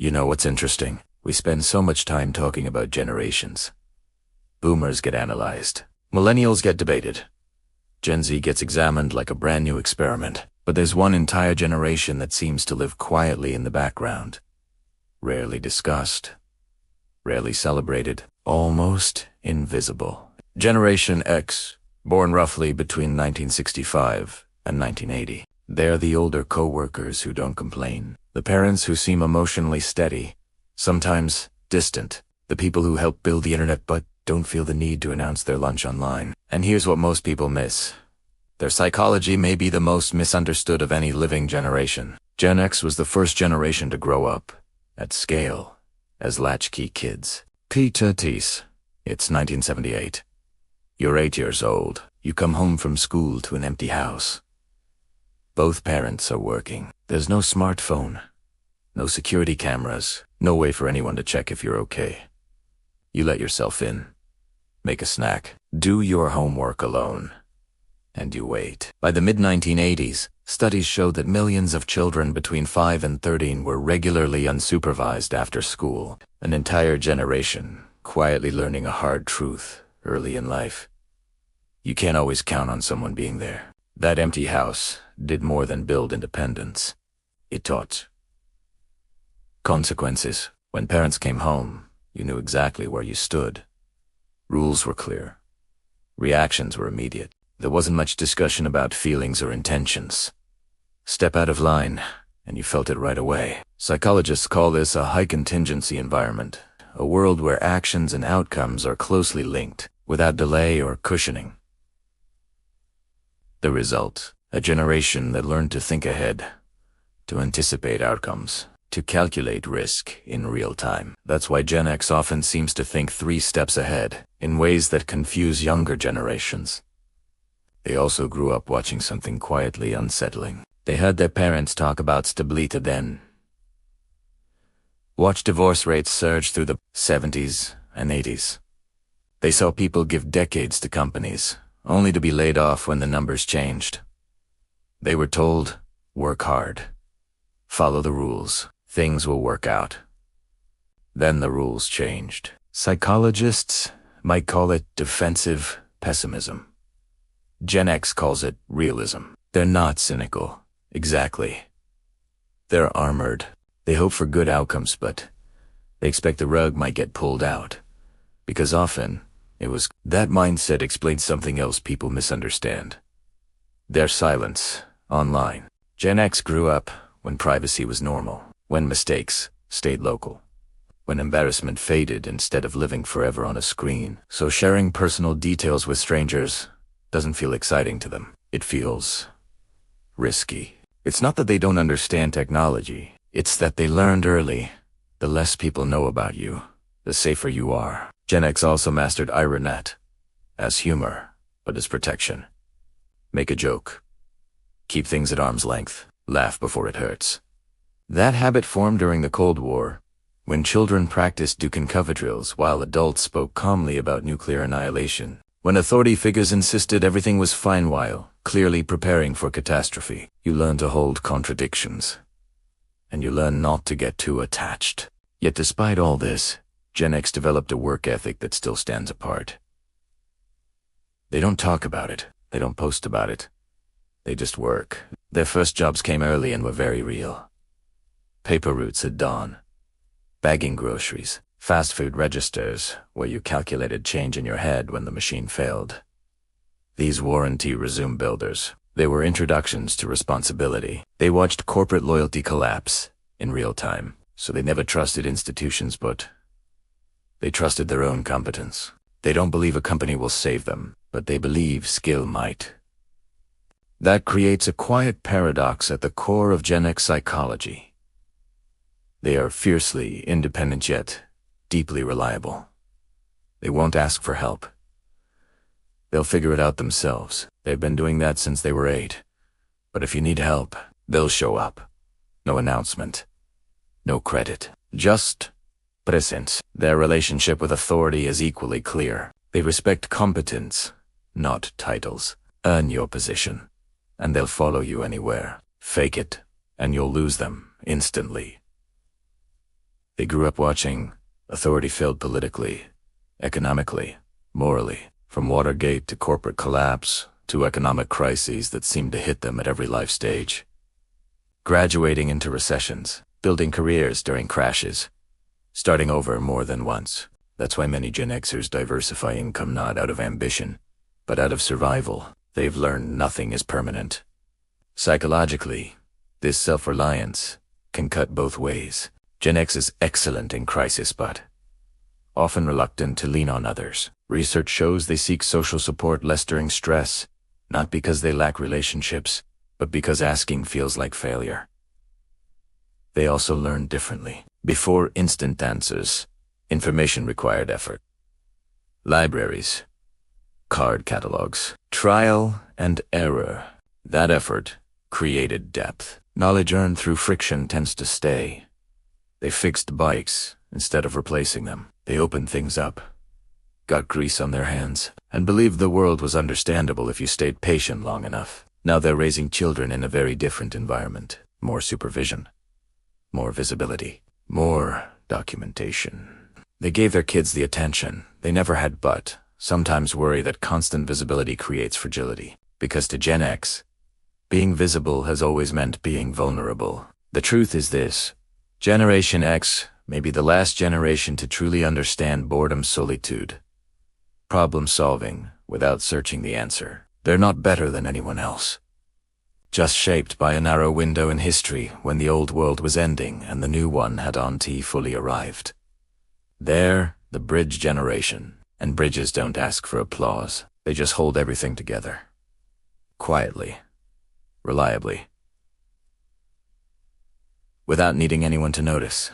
You know what's interesting? We spend so much time talking about generations. Boomers get analyzed. Millennials get debated. Gen Z gets examined like a brand new experiment. But there's one entire generation that seems to live quietly in the background. Rarely discussed. Rarely celebrated. Almost invisible. Generation X, born roughly between 1965 and 1980. They're the older co-workers who don't complain. The parents who seem emotionally steady, sometimes distant. The people who help build the internet but don't feel the need to announce their lunch online. And here's what most people miss. Their psychology may be the most misunderstood of any living generation. Gen X was the first generation to grow up, at scale, as latchkey kids. Peter Thies. It's 1978. You're 8 years old. You come home from school to an empty house. Both parents are working. There's no smartphone, no security cameras, no way for anyone to check if you're okay. You let yourself in, make a snack, do your homework alone, and you wait. By the mid-1980s, studies showed that millions of children between 5 and 13 were regularly unsupervised after school. An entire generation quietly learning a hard truth early in life. You can't always count on someone being there. That empty house did more than build independence. It taught consequences. When parents came home, you knew exactly where you stood. Rules were clear. Reactions were immediate. There wasn't much discussion about feelings or intentions. Step out of line, and you felt it right away. Psychologists call this a high-contingency environment, a world where actions and outcomes are closely linked, without delay or cushioning. The result, a generation that learned to think ahead, to anticipate outcomes, to calculate risk in real time. That's why Gen X often seems to think 3 steps ahead, in ways that confuse younger generations. They also grew up watching something quietly unsettling. They heard their parents talk about stability then. Watched divorce rates surge through the 70s and 80s. They saw people give decades to companies, only to be laid off when the numbers changed. They were told, work hard. Follow the rules. Things will work out. Then the rules changed. Psychologists might call it defensive pessimism. Gen X calls it realism. They're not cynical. Exactly. They're armored. They hope for good outcomes, but they expect the rug might get pulled out. Because often, that mindset explains something else people misunderstand. Their silence, online. Gen X grew up when privacy was normal, when mistakes stayed local, when embarrassment faded instead of living forever on a screen. So sharing personal details with strangers doesn't feel exciting to them. It feels risky. It's not that they don't understand technology. It's that they learned early, the less people know about you, the safer you are. Gen X also mastered irony, as humor, but as protection. Make a joke. Keep things at arm's length. Laugh before it hurts. That habit formed during the Cold War, when children practiced Dukan cover drills while adults spoke calmly about nuclear annihilation. When authority figures insisted everything was fine while clearly preparing for catastrophe. You learn to hold contradictions. And you learn not to get too attached. Yet despite all this, Gen X developed a work ethic that still stands apart. They don't talk about it. They don't post about it. They just work. Their first jobs came early and were very real. Paper routes at dawn. Bagging groceries. Fast food registers, where you calculated change in your head when the machine failed. These warranty resume builders. They were introductions to responsibility. They watched corporate loyalty collapse in real time. So they never trusted institutions, but they trusted their own competence. They don't believe a company will save them, but they believe skill might. That creates a quiet paradox at the core of Gen X psychology. They are fiercely independent yet deeply reliable. They won't ask for help. They'll figure it out themselves. They've been doing that since they were 8. But if you need help, they'll show up. No announcement. No credit. Just presence. Their relationship with authority is equally clear. They respect competence, not titles. Earn your position, and they'll follow you anywhere. Fake it, and you'll lose them instantly. They grew up watching authority failed politically, economically, morally, from Watergate to corporate collapse to economic crises that seemed to hit them at every life stage. Graduating into recessions, building careers during crashes, starting over more than once. That's why many Gen Xers diversify income not out of ambition, but out of survival. They've learned nothing is permanent. Psychologically, this self-reliance can cut both ways. Gen X is excellent in crisis but often reluctant to lean on others. Research shows they seek social support less during stress, not because they lack relationships, but because asking feels like failure. They also learn differently. Before instant answers, information required effort. Libraries, card catalogs, trial and error. That effort created depth. Knowledge earned through friction tends to stay. They fixed bikes instead of replacing them. They opened things up, got grease on their hands, and believed the world was understandable if you stayed patient long enough. Now they're raising children in a very different environment. More supervision, more visibility, more documentation. They gave their kids the attention they never had but sometimes worry that constant visibility creates fragility. Because to Gen X, being visible has always meant being vulnerable. The truth is this: Generation X may be the last generation to truly understand boredom, solitude, problem solving without searching the answer. They're not better than anyone else, just shaped by a narrow window in history when the old world was ending and the new one had fully arrived. They're the bridge generation, and bridges don't ask for applause. They just hold everything together. Quietly, reliably, without needing anyone to notice.